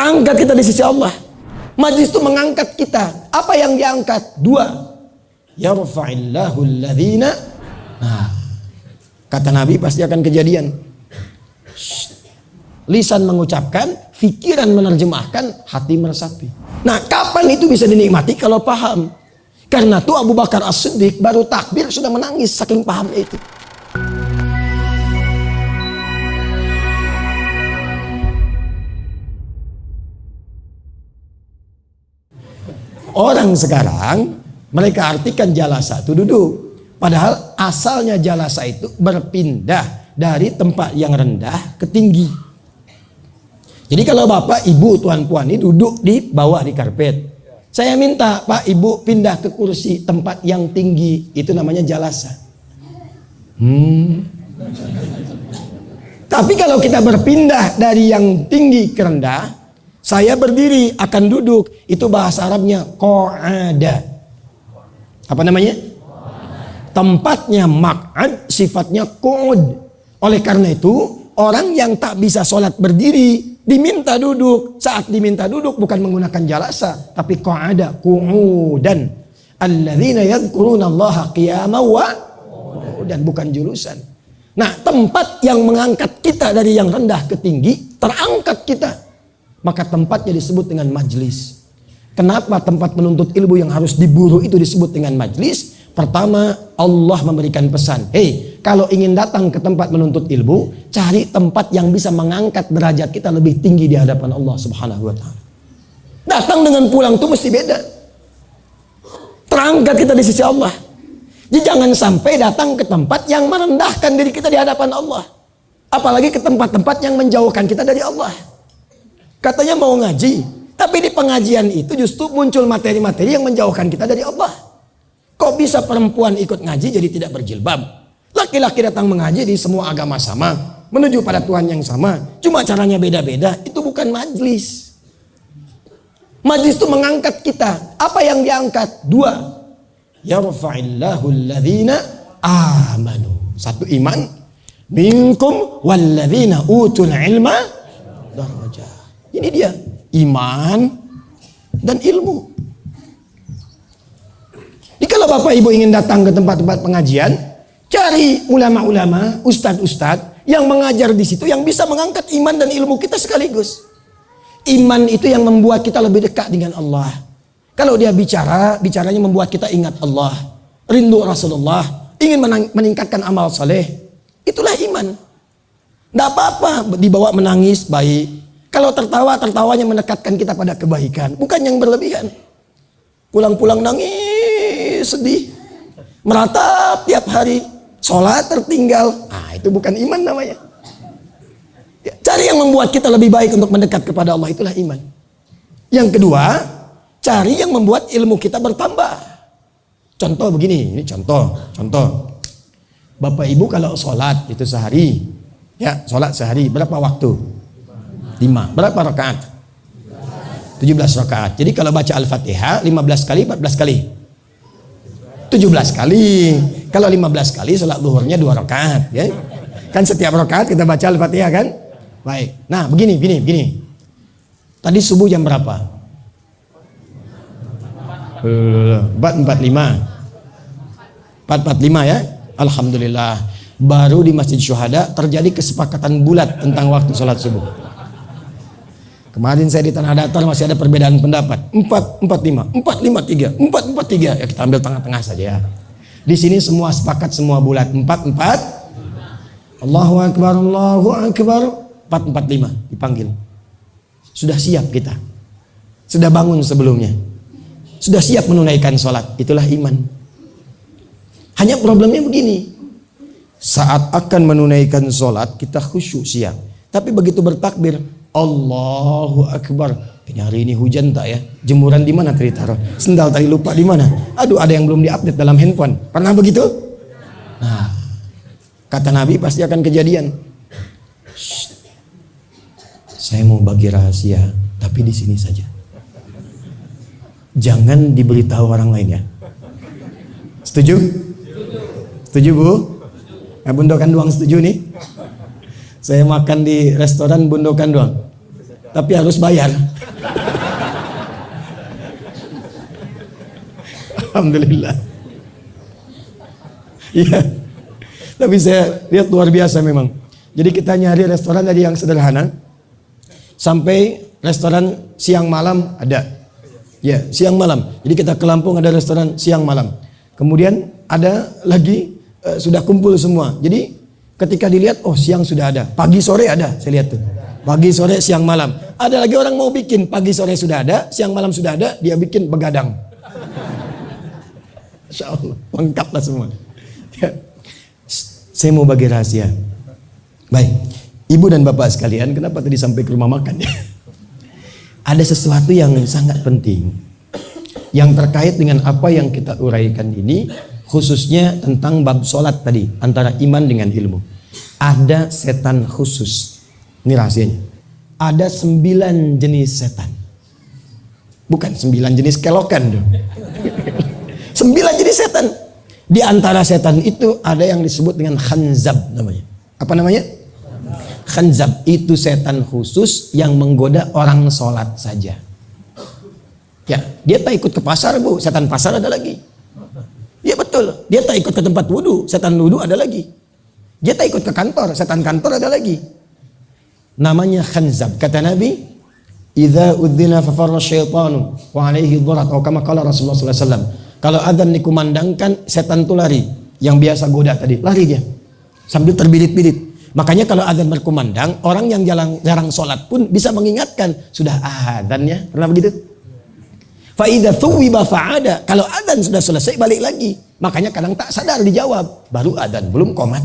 Terangkat kita di sisi Allah. Majlis itu mengangkat kita. Apa yang diangkat? Dua. Yarfa'illahu alladhina. Nah, kata Nabi pasti akan kejadian. Lisan mengucapkan, pikiran menerjemahkan, hati meresapi. Nah, kapan itu bisa dinikmati? Kalau paham. Karena tuh Abu Bakar As-Siddiq baru takbir sudah menangis saking pahamnya itu. Orang sekarang mereka artikan jalasa itu duduk. Padahal asalnya jalasa itu berpindah dari tempat yang rendah ke tinggi. Jadi kalau bapak, ibu, tuan, puan ini duduk di bawah di karpet. Saya minta pak, ibu pindah ke kursi tempat yang tinggi. Itu namanya jalasa. Tapi kalau kita berpindah dari yang tinggi ke rendah, saya berdiri akan duduk. Itu bahasa Arabnya qa'ada. Apa namanya? Tempatnya maq'ad, sifatnya qu'ud. Oleh karena itu, orang yang tak bisa sholat berdiri diminta duduk. Saat diminta duduk bukan menggunakan jalasa, tapi qa'ada, qu'udan. Alladzina yadhkuruna Allaha qiyaman wa qu'udan, bukan julusan. Nah, tempat yang mengangkat kita dari yang rendah ke tinggi, terangkat kita. Maka tempatnya disebut dengan majlis. Kenapa tempat menuntut ilmu yang harus diburu itu disebut dengan majlis? Pertama, Allah memberikan pesan. Hei, kalau ingin datang ke tempat menuntut ilmu, cari tempat yang bisa mengangkat derajat kita lebih tinggi di hadapan Allah Subhanahu wa ta'ala. Datang dengan pulang itu mesti beda. Terangkat kita di sisi Allah. Jadi jangan sampai datang ke tempat yang merendahkan diri kita di hadapan Allah. Apalagi ke tempat-tempat yang menjauhkan kita dari Allah. Katanya mau ngaji, tapi di pengajian itu justru muncul materi-materi yang menjauhkan kita dari Allah. Kok bisa perempuan ikut ngaji jadi tidak berjilbab? Laki-laki datang mengaji di semua agama sama, menuju pada Tuhan yang sama, cuma caranya beda-beda. Itu bukan majlis. Majlis itu mengangkat kita. Apa yang diangkat? Dua. Yarfa'illahu alladhina amanu. Satu, iman. Minkum walladhina utul ilma darajah. Ini dia, iman dan ilmu. Jadi kalau bapak ibu ingin datang ke tempat-tempat pengajian, cari ulama-ulama, ustadz-ustadz yang mengajar di situ, yang bisa mengangkat iman dan ilmu kita sekaligus. Iman itu yang membuat kita lebih dekat dengan Allah. Kalau dia bicaranya membuat kita ingat Allah, rindu Rasulullah, ingin meningkatkan amal saleh. Itulah iman. Tidak apa-apa dibawa menangis, baik. Kalau tertawanya mendekatkan kita pada kebaikan, bukan yang berlebihan. Pulang-pulang nangis, sedih, meratap tiap hari, sholat tertinggal. Nah, itu bukan iman namanya. Ya, cari yang membuat kita lebih baik untuk mendekat kepada Allah, itulah iman. Yang kedua, cari yang membuat ilmu kita bertambah. Contoh begini, ini contoh. Bapak ibu kalau sholat itu sehari, ya sholat sehari berapa waktu? 5. Berapa rakaat? 17 rakaat. Jadi kalau baca Al-Fatihah 15 kali, 14 kali. 17 kali. Kalau 15 kali salat zuhurnya 2 rakaat, ya. Kan setiap rakaat kita baca Al-Fatihah kan? Baik. Nah, begini. Tadi subuh jam berapa? 4:45 ya. Alhamdulillah. Baru di Masjid Syuhada terjadi kesepakatan bulat tentang waktu salat subuh. Kemarin saya di Tanah Datar masih ada perbedaan pendapat. 4:45, 4:53, 4:43. Ya kita ambil tengah-tengah saja ya. Di sini semua sepakat, semua bulat. 4:4. Allahu Akbar, Allahu Akbar. 4:45 dipanggil. Sudah siap kita. Sudah bangun sebelumnya. Sudah siap menunaikan sholat. Itulah iman. Hanya problemnya begini. Saat akan menunaikan sholat kita khusyuk siap. Tapi begitu bertakbir, Allahu Akbar. Ini hari ini hujan tak ya? Jemuran di mana tadi taruh? Sendal tadi lupa di mana? Aduh, ada yang belum diupdate dalam handphone. Pernah begitu? Nah, kata Nabi pasti akan kejadian. Saya mau bagi rahasia, tapi di sini saja. Jangan diberitahu orang lain ya. Setuju? Setuju Bu? Nah, bundokan doang setuju nih? Saya makan di restoran bundokan doang. tapi harus bayar. Alhamdulillah. Iya. Tapi saya lihat luar biasa memang. Jadi kita nyari restoran dari yang sederhana sampai restoran siang malam ada. Ya, siang malam. Jadi kita ke Lampung ada restoran siang malam. Kemudian ada lagi sudah kumpul semua. Jadi ketika dilihat, oh siang sudah ada, pagi sore ada, saya lihat tuh. Pagi sore siang malam. Ada lagi orang mau bikin, pagi sore sudah ada, siang malam sudah ada, dia bikin begadang. Insya Allah, lengkap lah semua. Ya. Saya mau bagi rahasia. Baik, ibu dan bapak sekalian, kenapa tadi sampai ke rumah makan ya? Ada sesuatu yang sangat penting yang terkait dengan apa yang kita uraikan ini, khususnya tentang bab sholat tadi, antara iman dengan ilmu. Ada setan khusus. Ini rahasianya. Ada 9 jenis setan. Bukan 9 jenis kelokan dong. 9 jenis setan. Di antara setan itu ada yang disebut dengan khanzab namanya. Apa namanya? Khanzab itu setan khusus yang menggoda orang sholat saja. Ya, dia tak ikut ke pasar bu, setan pasar ada lagi. Ya betul, dia tak ikut ke tempat wudu, setan wudu ada lagi. Dia tak ikut ke kantor, setan kantor ada lagi. Namanya khanzab. Kata Nabi, "Idza udzina fa farra syaitanu wa alaihi dharat," atau kama qala Rasulullah sallallahu alaihi wasallam. Kalau azan dikumandangkan, setan itu lari. Yang biasa goda tadi, lari dia. Sambil terbirit-birit. Makanya kalau azan berkumandang, orang yang jarang sholat pun bisa mengingatkan, sudah azannya. Pernah begitu? Fa idza thuwiba fa'ada. Kalau azan sudah selesai balik lagi. Makanya kadang tak sadar dijawab, baru azan belum qomat.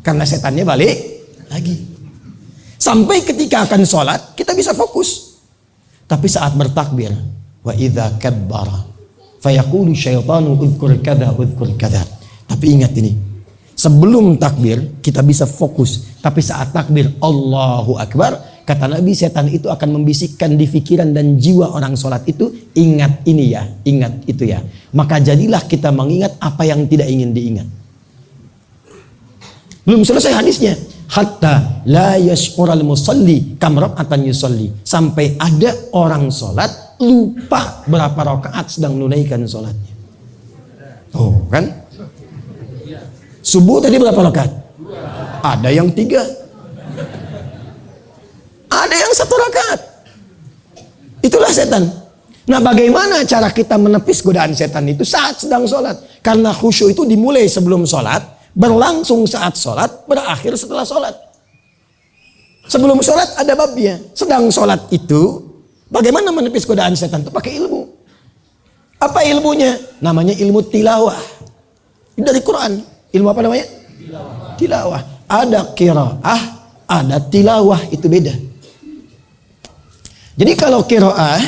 Karena setannya balik lagi. Sampai ketika akan sholat, kita bisa fokus. Tapi saat bertakbir, wa idza kabbara fayaqulu syaitanu udhkur kadza udhkur kadza. Tapi ingat ini, sebelum takbir kita bisa fokus, tapi saat takbir Allahu Akbar, kata Nabi, setan itu akan membisikkan di pikiran dan jiwa orang sholat itu, ingat ini ya, ingat itu ya. Maka jadilah kita mengingat apa yang tidak ingin diingat. Belum selesai hadisnya. Hatta la yash'ural musalli kam rak'atan yusalli. Sampai ada orang sholat lupa berapa rakaat sedang menunaikan sholatnya. Oh kan? Subuh tadi berapa rakaat? Ada yang 3. Ada yang 1 rakaat. Itulah setan. Nah, bagaimana cara kita menepis godaan setan itu saat sedang sholat? Karena khusyuk itu dimulai sebelum sholat, berlangsung saat sholat, berakhir setelah sholat. Sebelum sholat ada babnya. Sedang sholat itu, bagaimana menepis godaan setan itu? Pakai ilmu. Apa ilmunya? Namanya ilmu tilawah. Dari Quran. Ilmu apa namanya? Tilawah. Ada qiraah, ada tilawah, itu beda. Jadi kalau qiraah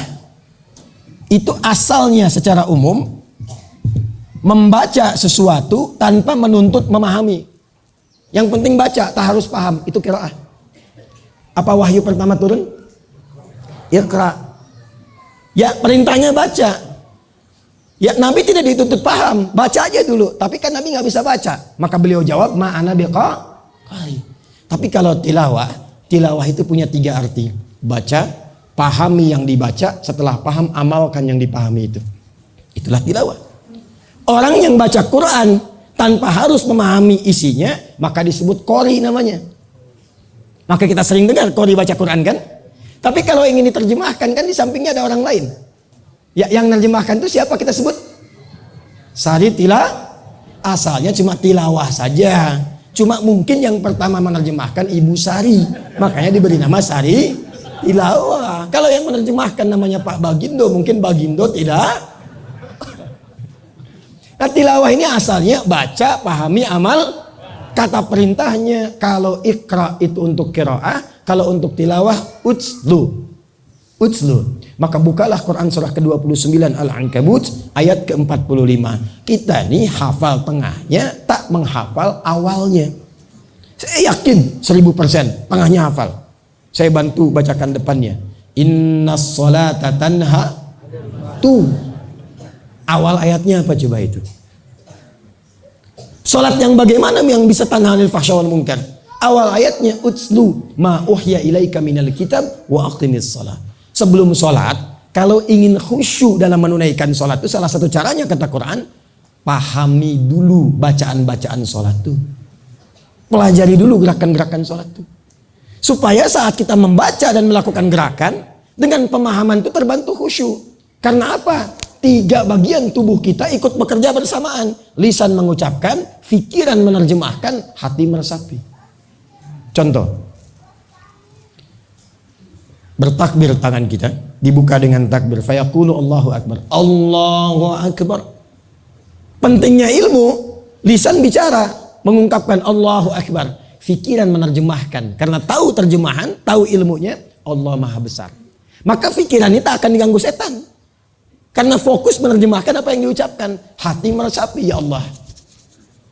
itu asalnya secara umum membaca sesuatu tanpa menuntut memahami. Yang penting baca, tak harus paham, itu qiraah. Apa wahyu pertama turun? Iqra. Ya, perintahnya baca. Ya, Nabi tidak dituntut paham, baca aja dulu. Tapi kan Nabi nggak bisa baca, maka beliau jawab ma'ana biqari. Tapi kalau tilawah itu punya 3 arti. Baca, pahami yang dibaca, setelah paham amalkan yang dipahami itu. Itulah tilawah. Orang yang baca Quran tanpa harus memahami isinya, maka disebut qori namanya. Maka kita sering dengar qori baca Quran kan? Tapi kalau ingin diterjemahkan kan di sampingnya ada orang lain. Ya, yang menerjemahkan itu siapa kita sebut? Sari asalnya cuma tilawah saja. Cuma mungkin yang pertama menerjemahkan Ibu Sari, makanya diberi nama Sari Tilawah. Kalau yang menerjemahkan namanya Pak Bagindo, mungkin Bagindo tidak. Nah, tilawah ini asalnya baca, pahami, amal. Kata perintahnya, kalau ikra itu untuk qiraah, kalau untuk tilawah utslu. Maka bukalah Quran surah ke-29 Al-Ankabut ayat ke-45. Kita nih hafal tengahnya, tak menghafal awalnya. Saya yakin 1000% tengahnya hafal. Saya bantu bacakan depannya. Innas sholata tanha. Tuh. Awal ayatnya apa coba itu? Sholat yang bagaimana yang bisa tanha anil fahsya wal munkar? Awal ayatnya utslu ma uhya ilaika minal kitab wa aqimis shalah. Sebelum sholat, kalau ingin khusyuk dalam menunaikan sholat itu salah satu caranya kata Quran, pahami dulu bacaan-bacaan sholat itu. Pelajari dulu gerakan-gerakan sholat itu. Supaya saat kita membaca dan melakukan gerakan, dengan pemahaman itu terbantu khusyuk. Karena apa? 3 bagian tubuh kita ikut bekerja bersamaan. Lisan mengucapkan, pikiran menerjemahkan, hati meresapi. Contoh. Bertakbir tangan kita dibuka dengan takbir. Fayaqulu Allahu Akbar. Allahu Akbar. Pentingnya ilmu, lisan bicara, mengungkapkan Allahu Akbar. Pikiran menerjemahkan. Karena tahu terjemahan, tahu ilmunya, Allah Maha Besar. Maka pikiran itu akan diganggu setan. Karena fokus menerjemahkan apa yang diucapkan. Hati meresapi, ya Allah,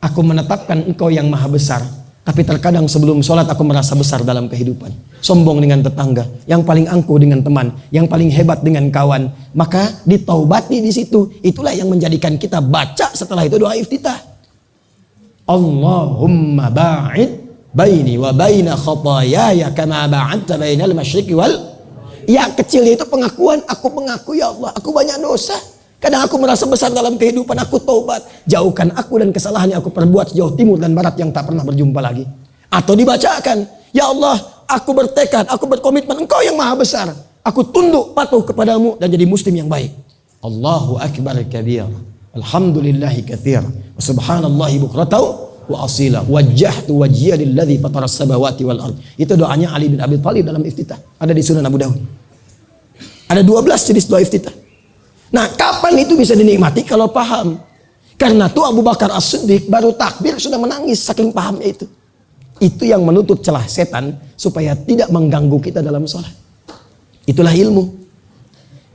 aku menetapkan Engkau yang Maha Besar. Tapi terkadang sebelum sholat aku merasa besar dalam kehidupan. Sombong dengan tetangga, yang paling angkuh dengan teman, yang paling hebat dengan kawan. Maka ditaubati di situ. Itulah yang menjadikan kita baca setelah itu doa iftitah. Allahumma ba'id baini wa baina khatayaya kama ba'adta bainal masyriqi wal. Yang kecilnya itu pengakuan, aku mengaku ya Allah, aku banyak dosa. Kadang aku merasa besar dalam kehidupan, aku taubat. Jauhkan aku dan kesalahan yang aku perbuat sejauh timur dan barat yang tak pernah berjumpa lagi. Atau dibacakan, ya Allah, aku bertekad, aku berkomitmen, Engkau yang Maha Besar. Aku tunduk patuh kepadamu dan jadi muslim yang baik. Allahu Akbar kabir. Alhamdulillahi katsir. Wa subhanallahi bukratan wa asila. Wajjahtu wajhiya lilladzi fataras samawati wal ard. Itu doanya Ali bin Abi Thalib dalam iftitah. Ada di Sunan Abu Daud. Ada 12 jenis doa iftitah. Nah, kapan itu bisa dinikmati? Kalau paham. Karena itu Abu Bakar As-Siddiq baru takbir sudah menangis saking pahamnya itu. Itu yang menutup celah setan supaya tidak mengganggu kita dalam sholat. Itulah ilmu.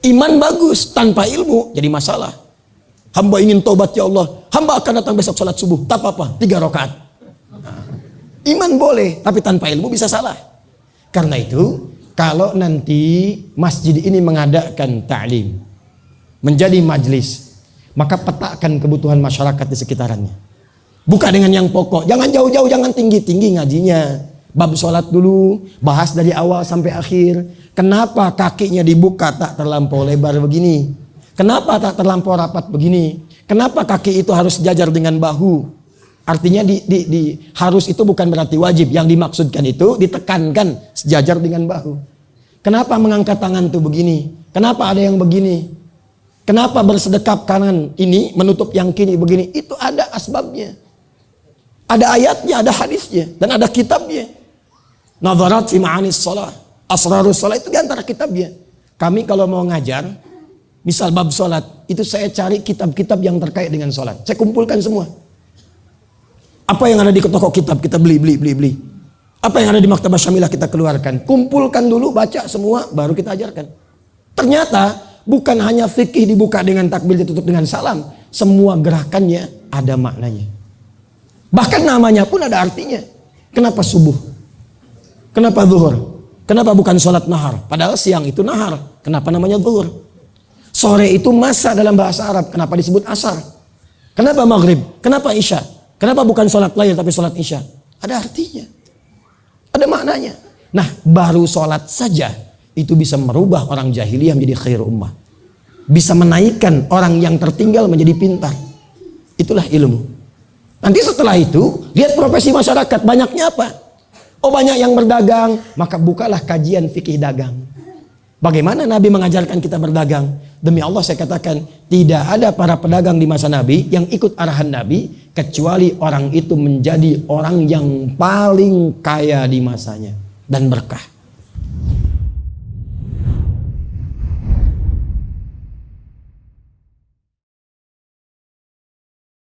Iman bagus tanpa ilmu jadi masalah. Hamba ingin tobat ya Allah, hamba akan datang besok sholat subuh, tak apa-apa, 3 rakaat. Nah, iman boleh, tapi tanpa ilmu bisa salah. Karena itu, kalau nanti masjid ini mengadakan ta'lim, menjadi majlis, maka petakan kebutuhan masyarakat di sekitarannya. Buka dengan yang pokok, jangan jauh-jauh, jangan tinggi-tinggi ngajinya. Bab sholat dulu, bahas dari awal sampai akhir. Kenapa kakinya dibuka tak terlampau lebar begini? Kenapa tak terlampau rapat begini? Kenapa kaki itu harus sejajar dengan bahu? Artinya harus itu bukan berarti wajib. Yang dimaksudkan itu ditekankan sejajar dengan bahu. Kenapa mengangkat tangan itu begini? Kenapa ada yang begini? Kenapa bersedekap kanan ini menutup yang kiri begini? Itu ada asbabnya. Ada ayatnya, ada hadisnya, dan ada kitabnya. Nadharat fi ma'anis shalah. Asrarus shalah itu diantara kitabnya. Kami kalau mau ngajar, misal bab sholat, itu saya cari kitab-kitab yang terkait dengan sholat. Saya kumpulkan semua. Apa yang ada di toko kitab, kita beli. Apa yang ada di Maktabah Syamilah kita keluarkan. Kumpulkan dulu, baca semua, baru kita ajarkan. Ternyata, bukan hanya fikih dibuka dengan takbir ditutup dengan salam. Semua gerakannya ada maknanya. Bahkan namanya pun ada artinya. Kenapa subuh? Kenapa zuhur? Kenapa bukan sholat nahar? Padahal siang itu nahar. Kenapa namanya zuhur? Sore itu masa dalam bahasa Arab. Kenapa disebut asar? Kenapa maghrib? Kenapa isya? Kenapa bukan sholat lail tapi sholat isya? Ada artinya. Ada maknanya. Nah, baru sholat saja itu bisa merubah orang jahiliyah menjadi khair ummah. Bisa menaikkan orang yang tertinggal menjadi pintar. Itulah ilmu. Nanti setelah itu, lihat profesi masyarakat. Banyaknya apa? Oh, banyak yang berdagang. Maka bukalah kajian fikih dagang. Bagaimana Nabi mengajarkan kita berdagang? Demi Allah saya katakan, tidak ada para pedagang di masa Nabi yang ikut arahan Nabi, kecuali orang itu menjadi orang yang paling kaya di masanya dan berkah.